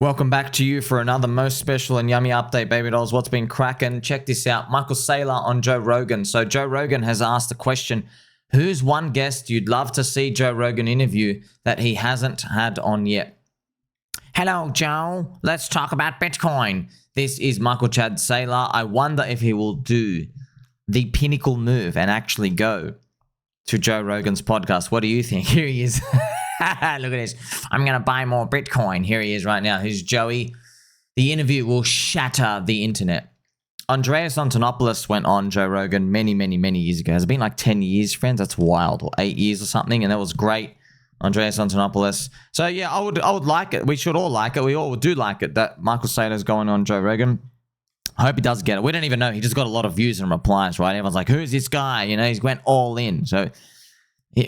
Welcome back to you for another most special and yummy update, baby dolls. What's been cracking? Check this out. Michael Saylor on Joe Rogan. So Joe Rogan has asked the question, who's one guest you'd love to see Joe Rogan interview that he hasn't had on yet? Hello, Joe. Let's talk about Bitcoin. This is Michael Chad Saylor. I wonder if he will do the pinnacle move and actually go to Joe Rogan's podcast. What do you think? Here he is. Look at this. I'm going to buy more Bitcoin. Here he is right now. Who's Joey? The interview will shatter the internet. Andreas Antonopoulos went on Joe Rogan many years ago. Has it been like 10 years, friends? That's wild. Or 8 years or something. And that was great. Andreas Antonopoulos. So yeah, I would like it. We should all like it. We all do like it that Michael Saylor's going on Joe Rogan. I hope he does get it. We don't even know. He just got a lot of views and replies, right? Everyone's like, who's this guy? You know, he's went all in. So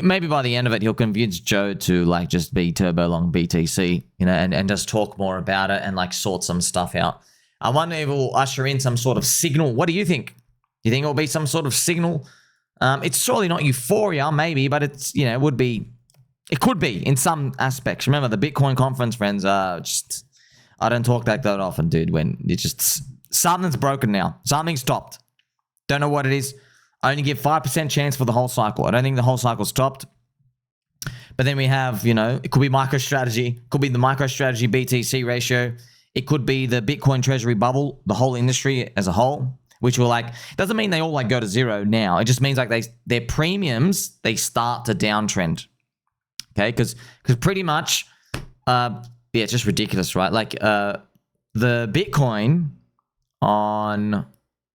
maybe by the end of it, he'll convince Joe to like just be turbo long BTC, you know, and just talk more about it and like sort some stuff out. I wonder if it will usher in some sort of signal. What do you think? Do you think it will be some sort of signal? It's surely not euphoria, maybe, but it's, you know, it could be in some aspects. Remember the Bitcoin conference, friends, I don't talk like that often, dude, when it's just, something's broken now. Something stopped. Don't know what it is. I only give 5% chance for the whole cycle. I don't think the whole cycle stopped. But then we have, you know, it could be MicroStrategy. Could be the MicroStrategy BTC ratio. It could be the Bitcoin Treasury bubble, the whole industry as a whole, which will like, doesn't mean they all like go to zero now. It just means like their premiums, they start to downtrend. Okay, because pretty much, yeah, it's just ridiculous, right? Like the Bitcoin on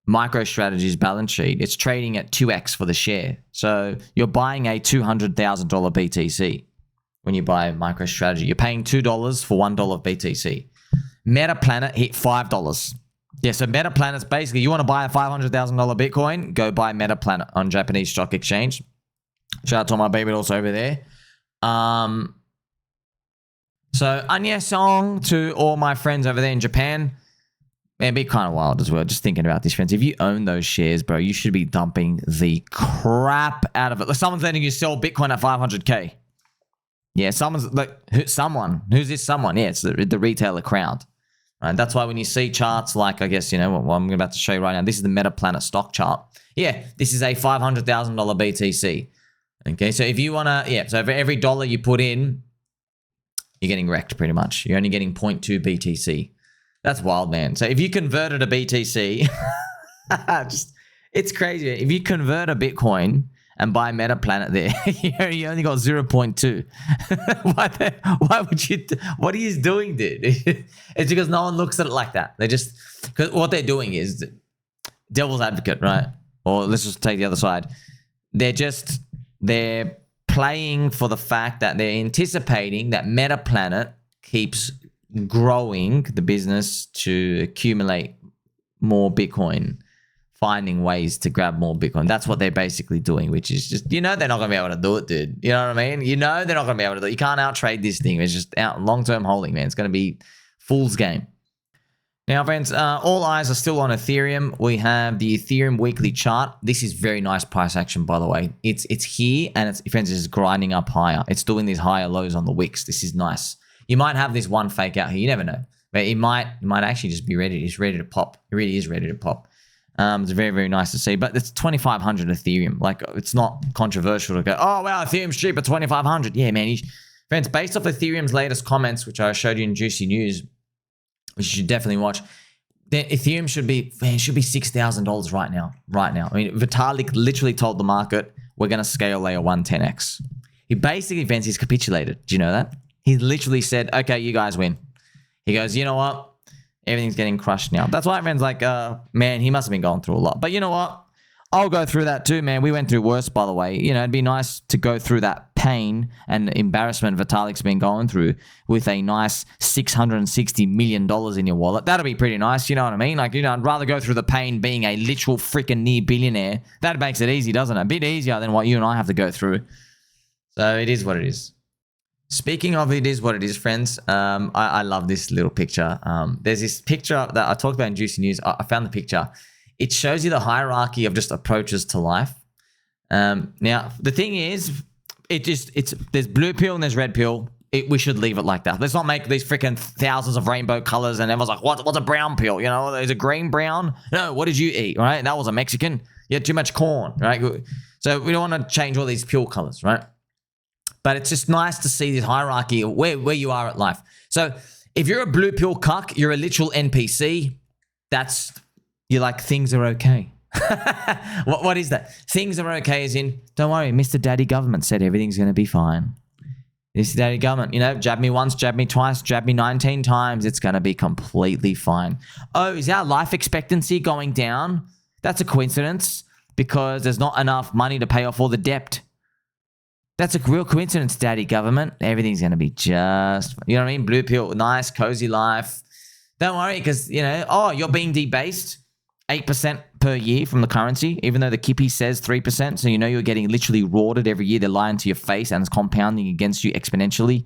MicroStrategy's balance sheet, it's trading at 2x for the share. So you're buying a $200,000 BTC when you buy MicroStrategy. You're paying $2 for $1 of BTC. MetaPlanet hit $5. Yeah, so MetaPlanet's basically, you want to buy a $500,000 Bitcoin, go buy MetaPlanet on Japanese Stock Exchange. Shout out to all my baby dolls over there. So annyeong to all my friends over there in Japan. Man, be kind of wild as well. Just thinking about this, friends. If you own those shares, bro, you should be dumping the crap out of it. Like someone's letting you sell Bitcoin at 500K. Yeah, someone's like, who's this someone? Yeah, it's the retailer crowd. Right? That's why when you see charts like, I guess, you know, what I'm about to show you right now, this is the MetaPlanet stock chart. Yeah, this is a $500,000 BTC. Okay, so if you want to, yeah, so for every dollar you put in, you're getting wrecked pretty much. You're only getting 0.2 BTC. That's wild, man. So if you converted a BTC, it's crazy. If you convert a Bitcoin and buy MetaPlanet there, you only got 0.2. Why would you, what are you doing, dude? It's because no one looks at it like that. They just, because what they're doing is devil's advocate, right? Or let's just take the other side. They're playing for the fact that they're anticipating that MetaPlanet keeps growing the business to accumulate more Bitcoin, finding ways to grab more Bitcoin. That's what they're basically doing, which is just, you know, they're not going to be able to do it, dude. You know what I mean? You know, they're not going to be able to do it. You can't out-trade this thing. It's just out long-term holding, man. It's going to be fool's game. Now, friends, all eyes are still on Ethereum. We have the Ethereum weekly chart. This is very nice price action, by the way. It's here, and it's, friends, it's grinding up higher. It's doing these higher lows on the wicks. This is nice. You might have this one fake out here. You never know. But it might actually just be ready. It's ready to pop. It really is ready to pop. It's very nice to see. But it's 2,500 Ethereum. Like, it's not controversial to go, oh, wow, Ethereum's cheap at 2,500. Yeah, man. Friends, based off Ethereum's latest comments, which I showed you in Juicy News, which you should definitely watch, then Ethereum should be $6,000 right now. I mean, Vitalik literally told the market, we're going to scale layer 1 10x. He basically, friends, he's capitulated. Do you know that? He literally said, okay, you guys win. He goes, you know what? Everything's getting crushed now. That's why everyone's like, man, he must have been going through a lot. But you know what? I'll go through that too, man. We went through worse, by the way. You know, it'd be nice to go through that pain and embarrassment Vitalik's been going through with a nice $660 million in your wallet. That'll be pretty nice. You know what I mean? Like, you know, I'd rather go through the pain being a literal freaking near billionaire. That makes it easy, doesn't it? A bit easier than what you and I have to go through. So it is what it is. Speaking of it is what it is, friends, I love this little picture. There's this picture that I talked about in Juicy News. I found the picture. It shows you the hierarchy of just approaches to life. Now, the thing is, there's blue pill and there's red pill. we should leave it like that. Let's not make these freaking thousands of rainbow colors and everyone's like, what's a brown pill? You know, is it green brown? No, what did you eat, right? That was a Mexican. You had too much corn, right? So we don't want to change all these pill colors, right? But it's just nice to see this hierarchy of where you are at life. So if you're a blue pill cuck, you're a literal NPC. You're like, things are okay. What is that? Things are okay as in, don't worry, Mr. Daddy Government said everything's going to be fine. Mr. Daddy Government, you know, jab me once, jab me twice, jab me 19 times. It's going to be completely fine. Oh, is our life expectancy going down? That's a coincidence because there's not enough money to pay off all the debt. That's a real coincidence, Daddy Government. Everything's going to be just, you know what I mean? Blue pill, nice, cozy life. Don't worry because, you know, oh, you're being debased 8% per year from the currency, even though the Kippy says 3%. So you know you're getting literally rorted every year. They're lying to your face and it's compounding against you exponentially.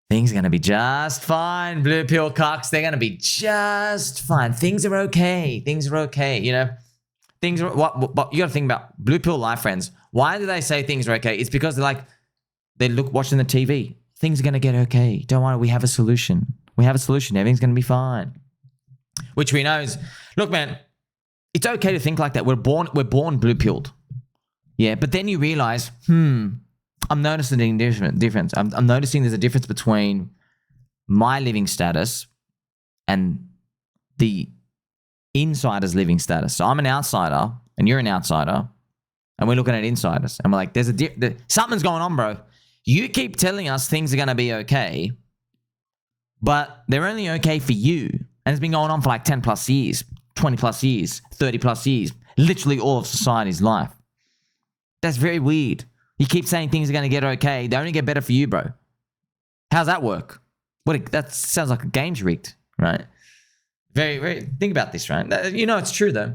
Things are going to be just fine, blue pill cocks. They're going to be just fine. Things are okay. Things are okay, you know. Things are, what you got to think about blue pill life, friends. Why do they say things are okay? It's because they look watching the TV. Things are going to get okay. Don't worry, we have a solution. We have a solution. Everything's going to be fine. Which we know is, look, man, it's okay to think like that. We're born blue pilled. Yeah, but then you realize, I'm noticing a difference. I'm noticing there's a difference between my living status and the insider's living status. So I'm an outsider and you're an outsider and we're looking at insiders and we're like, something's going on, bro. You keep telling us things are going to be okay, but they're only okay for you. And it's been going on for like 10 plus years, 20 plus years, 30 plus years, literally all of society's life. That's very weird. You keep saying things are going to get okay. They only get better for you, bro. How's that work? That sounds like a game's rigged, right? Very, very, think about this, right? You know, it's true though.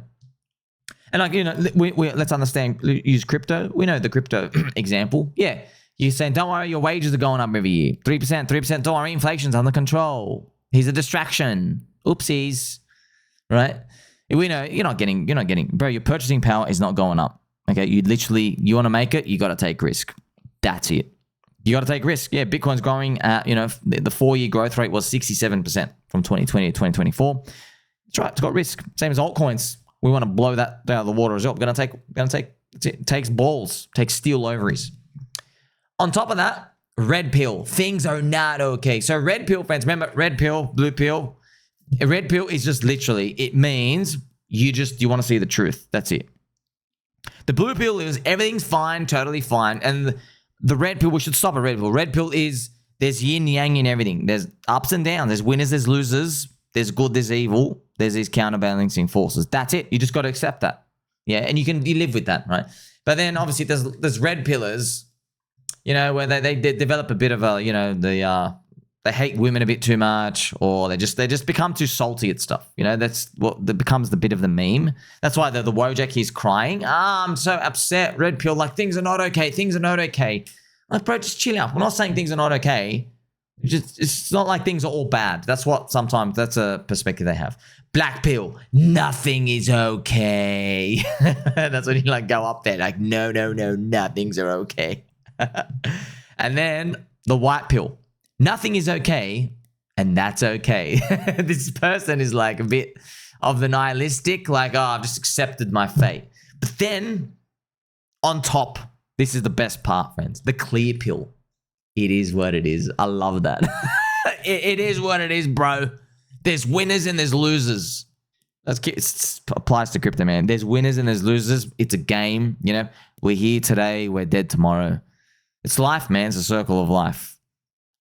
And like, you know, let's understand, use crypto. We know the crypto example. Yeah. You're saying, don't worry, your wages are going up every year. 3%. Don't worry, inflation's under control. Here's a distraction. Oopsies. Right? We know you're not getting, bro, your purchasing power is not going up. Okay. You want to make it, you got to take risk. That's it. You got to take risk. Yeah. Bitcoin's growing at, you know, the 4-year growth rate was 67% from 2020 to 2024. That's right. It's got risk. Same as altcoins. We want to blow that out of the water as well. It takes balls, takes steel ovaries. On top of that, red pill. Things are not okay. So red pill, friends, remember red pill, blue pill. A red pill is just literally, it means you want to see the truth. That's it. The blue pill is everything's fine, totally fine. And the red pill, we should stop at red pill. Red pill is there's yin yang in everything. There's ups and downs. There's winners, there's losers. There's good, there's evil. There's these counterbalancing forces. That's it. You just got to accept that. Yeah, and you live with that, right? But then obviously there's red pillars, you know, where they develop a bit of a, you know, they hate women a bit too much, or they just become too salty at stuff. You know, that's what that becomes the bit of the meme. That's why the Wojak, he's crying. I'm so upset. Red pill, like things are not okay. Things are not okay. Like, bro, just chill out. We're not saying things are not okay. It's not like things are all bad. That's a perspective they have. Black pill, nothing is okay. That's when you like go up there like, no, nothings are okay. And then the white pill, nothing is okay, and that's okay. This person is like a bit of the nihilistic, like, oh, I've just accepted my fate. But then on top, this is the best part, friends, the clear pill. It is what it is. I love that. It is what it is, bro. There's winners and there's losers. It applies to crypto, man. There's winners and there's losers. It's a game, you know. We're here today. We're dead tomorrow. It's life, man. It's a circle of life.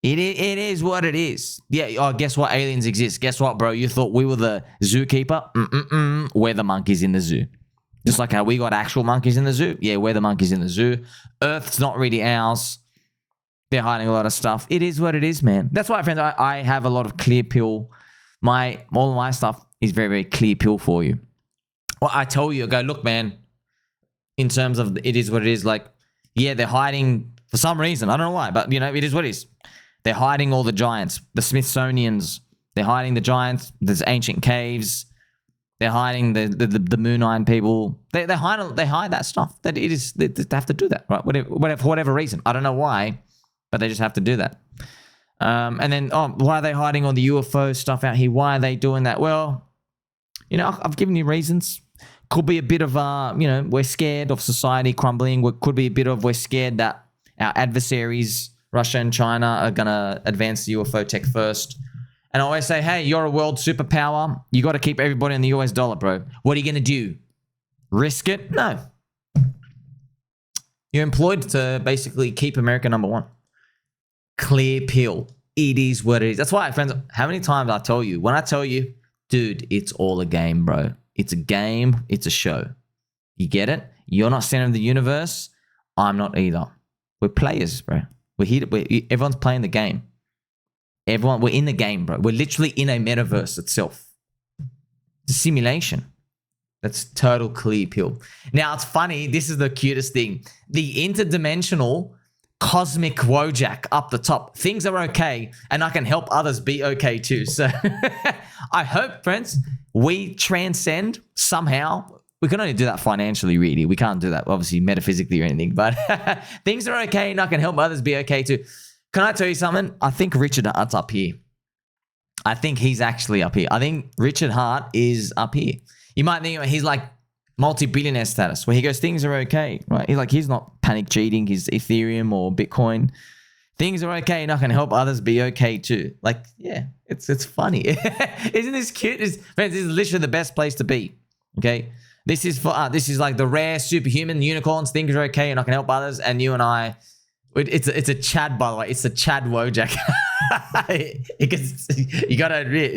It is what it is. Yeah. Oh, guess what? Aliens exist. Guess what, bro? You thought we were the zookeeper? We're the monkeys in the zoo. Just like how we got actual monkeys in the zoo. Yeah, we're the monkeys in the zoo. Earth's not really ours. They're hiding a lot of stuff. It is what it is, man. That's why, friends, I have a lot of clear pill. All of my stuff is very, very clear pill for you. Well, I tell you, I go, look, man, in terms of it is what it is, like, yeah, they're hiding for some reason. I don't know why, but, you know, it is what it is. They're hiding all the giants. The Smithsonians, they're hiding the giants. There's ancient caves. They're hiding the Moon Iron people. They hide that stuff. That it is, they have to do that, right? For whatever reason. I don't know why. but they just have to do that. And then, why are they hiding all the UFO stuff out here? Why are they doing that? Well, you know, I've given you reasons. Could be a bit of, you know, we're scared of society crumbling. Could be a bit of we're scared that our adversaries, Russia and China, are going to advance the UFO tech first. And I always say, hey, you're a world superpower. You got to keep everybody in the US dollar, bro. What are you going to do? Risk it? No. You're employed to basically keep America number one. Clear pill. It is what it is. That's why, friends, how many times I tell you, when I tell you, dude, it's all a game, bro. It's a game. It's a show. You get it? You're not center of the universe. I'm not either. We're players, bro. We're here. Everyone's playing the game. We're in the game, bro. We're literally in a metaverse itself. It's a simulation. That's total clear pill. Now, it's funny. This is the cutest thing. The interdimensional cosmic Wojak up the top. Things are okay, and I can help others be okay too. So I hope, friends, we transcend somehow. We can only do that financially, really. We can't do that, obviously, metaphysically or anything. But things are okay, and I can help others be okay too. Can I tell you something? I think Richard Hart's up here. I think he's actually up here. I think Richard Hart is up here. You might think he's like multi-billionaire status, where he goes, things are okay, right? He's not panic cheating his Ethereum or Bitcoin. Things are okay, and I can help others be okay too. Like, yeah, it's funny. Isn't this cute? Friends, this is literally the best place to be. Okay, this is like the rare superhuman unicorns. Things are okay, and I can help others. And you and I. It's a Chad, by the way. It's a Chad Wojak. You gotta admit,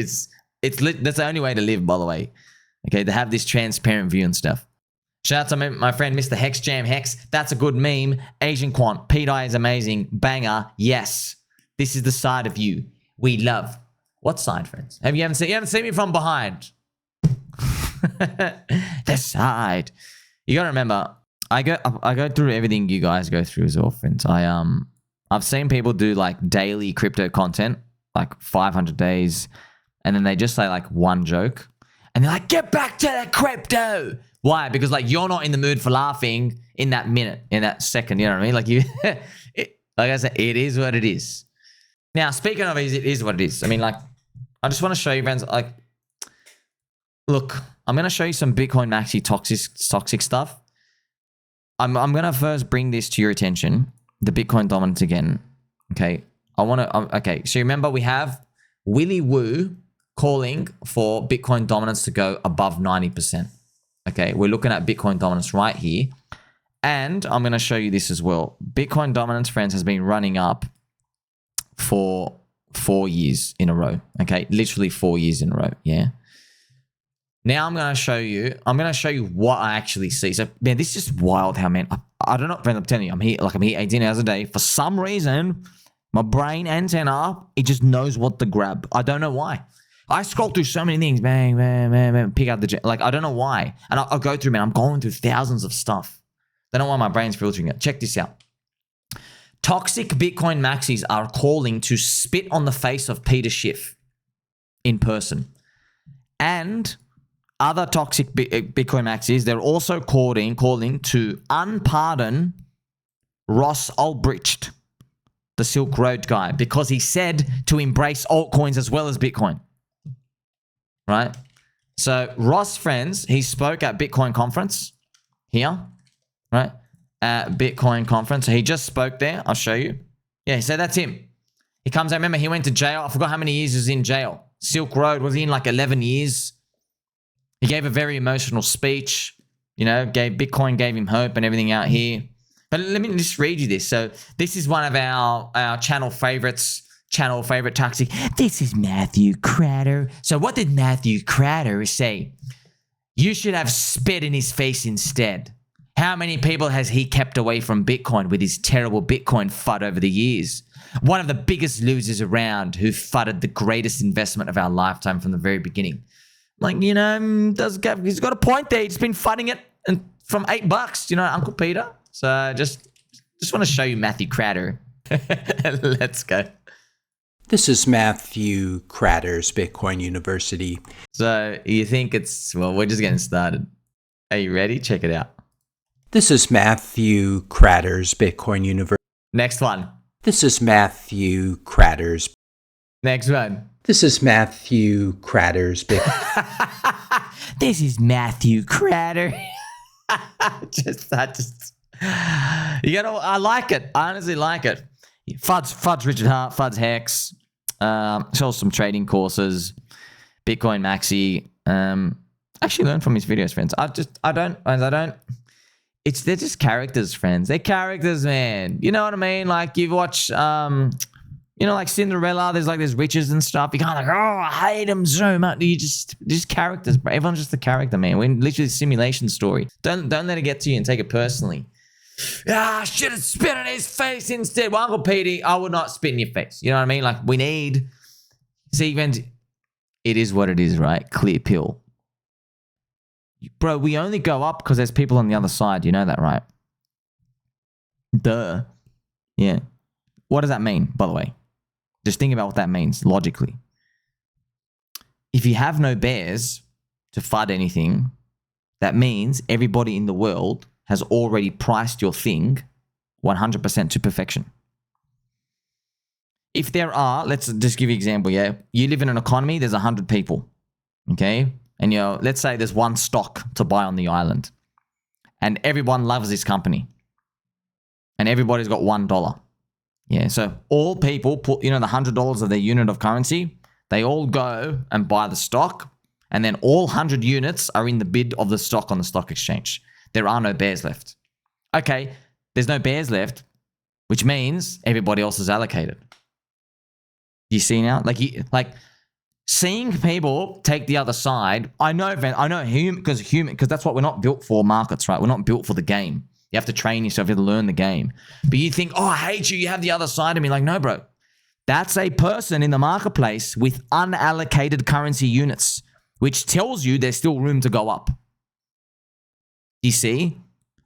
that's the only way to live, by the way. Okay, to have this transparent view and stuff. Shout out to my friend Mr. Hex Jam Hex. That's a good meme. Asian Quant. Pete I is amazing. Banger. Yes. This is the side of you we love. What side, friends? You haven't seen me from behind. The side. You gotta remember. I go through everything you guys go through as well, friends. I've seen people do like daily crypto content, like 500 days, and then they just say like one joke, and they're like, "Get back to the crypto." Why? Because like you're not in the mood for laughing in that minute, in that second. You know what I mean? Like like I said, it is what it is. Now, speaking of it is what it is. I mean, like, I just want to show you, friends. Like, look, I'm gonna show you some Bitcoin Maxi toxic stuff. I'm going to first bring this to your attention, the Bitcoin dominance again, okay? Okay, so remember we have Willy Woo calling for Bitcoin dominance to go above 90%, okay? We're looking at Bitcoin dominance right here, and I'm going to show you this as well. Bitcoin dominance, friends, has been running up for 4 years in a row, okay? Literally 4 years in a row, yeah? Now I'm going to show you what I actually see. So, man, this is just wild how, man, I don't know, friends, I'm telling you, I'm here 18 hours a day. For some reason, my brain antenna, it just knows what to grab. I don't know why. I scroll through so many things, bang, bang, bang, bang, pick out I don't know why. And I'll go through, man, I'm going through thousands of stuff. Don't know why my brain's filtering it. Check this out. Toxic Bitcoin maxis are calling to spit on the face of Peter Schiff in person. And other toxic Bitcoin maxis, they're also calling to unpardon Ross Ulbricht, the Silk Road guy, because he said to embrace altcoins as well as Bitcoin. Right? So Ross, friends, he spoke at Bitcoin conference here, right? At Bitcoin conference. He just spoke there. I'll show you. Yeah, so that's him. He comes out. Remember, he went to jail. I forgot how many years he was in jail. Silk Road was in like 11 years. He gave a very emotional speech, you know, Bitcoin gave him hope and everything out here. But let me just read you this. So this is one of our channel favorite toxic. This is Matthew Cratter. So what did Matthew Cratter say? You should have spit in his face instead. How many people has he kept away from Bitcoin with his terrible Bitcoin FUD over the years? One of the biggest losers around who fudded the greatest investment of our lifetime from the very beginning. Like, you know, he's got a point there. He's been fighting it from $8, you know, Uncle Peter. So just want to show you Matthew Cratter. Let's go. This is Matthew Cratter's Bitcoin University. So you think we're just getting started. Are you ready? Check it out. This is Matthew Cratter's Bitcoin University. Next one. This is Matthew Cratter's. Next one. This is Matthew Cratter's. This is Matthew Cratter. I like it. I honestly like it. Fudge Richard Hart, Fudge Hex. Show some trading courses. Bitcoin Maxi. Actually learn from his videos, friends. They're just characters, friends. They're characters, man. You know what I mean? Like you watch, like Cinderella, there's riches and stuff. You can't I hate them so much. You just characters, bro. Everyone's just a character, man. We're literally a simulation story. Don't let it get to you and take it personally. I should have spit in his face instead. Well, Uncle Petey, I would not spit in your face. You know what I mean? Like see, friends, it is what it is, right? Clear pill. Bro, we only go up because there's people on the other side. You know that, right? Duh. Yeah. What does that mean, by the way? Just think about what that means logically. If you have no bears to FUD anything, that means everybody in the world has already priced your thing 100% to perfection. If there are, let's just give you an example, yeah? You live in an economy, there's 100 people, okay? And let's say there's one stock to buy on the island. And everyone loves this company. And everybody's got $1. Yeah, so all people put, the $100 of their unit of currency, they all go and buy the stock, and then all 100 units are in the bid of the stock on the stock exchange. There are no bears left. Okay, there's no bears left, which means everybody else is allocated. You see now? Like seeing people take the other side, I know because that's what we're not built for, markets, right? We're not built for the game. You have to train yourself, you have to learn the game. But you think, I hate you have the other side of me. Like, no, bro. That's a person in the marketplace with unallocated currency units, which tells you there's still room to go up. You see?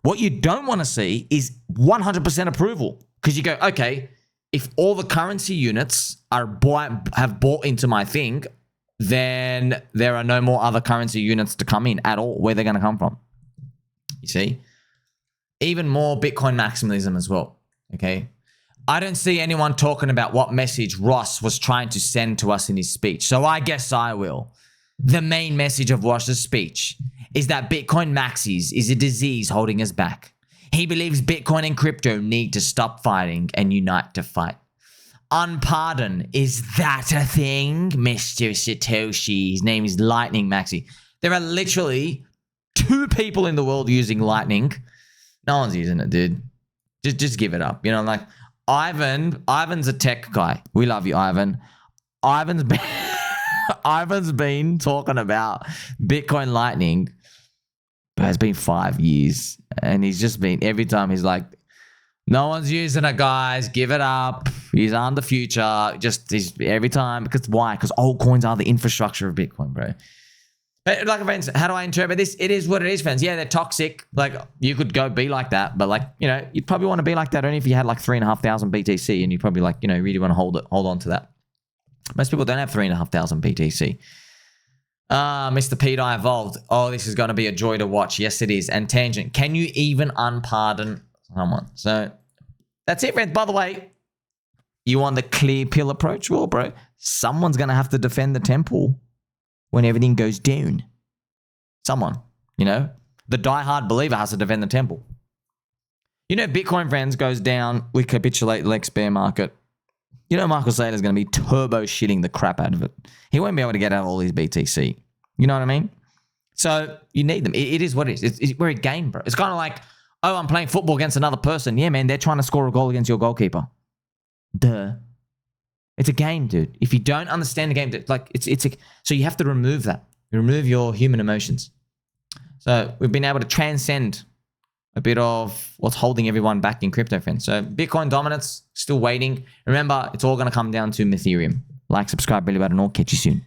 What you don't want to see is 100% approval. Because you go, okay, if all the currency units have bought into my thing, then there are no more other currency units to come in at all. Where they're going to come from. You see? Even more Bitcoin maximalism as well, okay? I don't see anyone talking about what message Ross was trying to send to us in his speech, so I guess I will. The main message of Ross's speech is that Bitcoin Maxis is a disease holding us back. He believes Bitcoin and crypto need to stop fighting and unite to fight. Unpardon, is that a thing, Mr. Satoshi? His name is Lightning Maxi. There are literally 2 people in the world using Lightning. No one's using it, dude. Just give it up. Like Ivan's a tech guy. We love you, Ivan. Ivan's been talking about Bitcoin Lightning, but it's been 5 years. And he's just been, every time he's like, no one's using it, guys. Give it up. He's on the future. He's every time. Because why? Because altcoins are the infrastructure of Bitcoin, bro. But like, friends, how do I interpret this? It is what it is, friends. Yeah, they're toxic. Like, you could go be like that, but you'd probably want to be like that only if you had like 3,500 BTC, and you probably really want to hold on to that. Most people don't have 3,500 BTC. Mr. Pete, I evolved. Oh, this is going to be a joy to watch. Yes, it is. And Tangent, can you even unpardon someone? So that's it, friends. By the way, you want the clear pill approach? Well, bro, someone's going to have to defend the temple when everything goes down. Someone, the diehard believer has to defend the temple. Bitcoin, friends, goes down, we capitulate next bear market. Michael Saylor is going to be turbo shitting the crap out of it. He won't be able to get out of all his BTC. You know what I mean? So you need them. It is what it is. We're a game, bro. It's kind of like, oh, I'm playing football against another person. Yeah, man, they're trying to score a goal against your goalkeeper. Duh. It's a game, dude. If you don't understand the game, so you have to remove that. Remove your human emotions. So we've been able to transcend a bit of what's holding everyone back in crypto, friends. So Bitcoin dominance, still waiting. Remember, it's all going to come down to Ethereum. Like, subscribe, belly button, all. Catch you soon.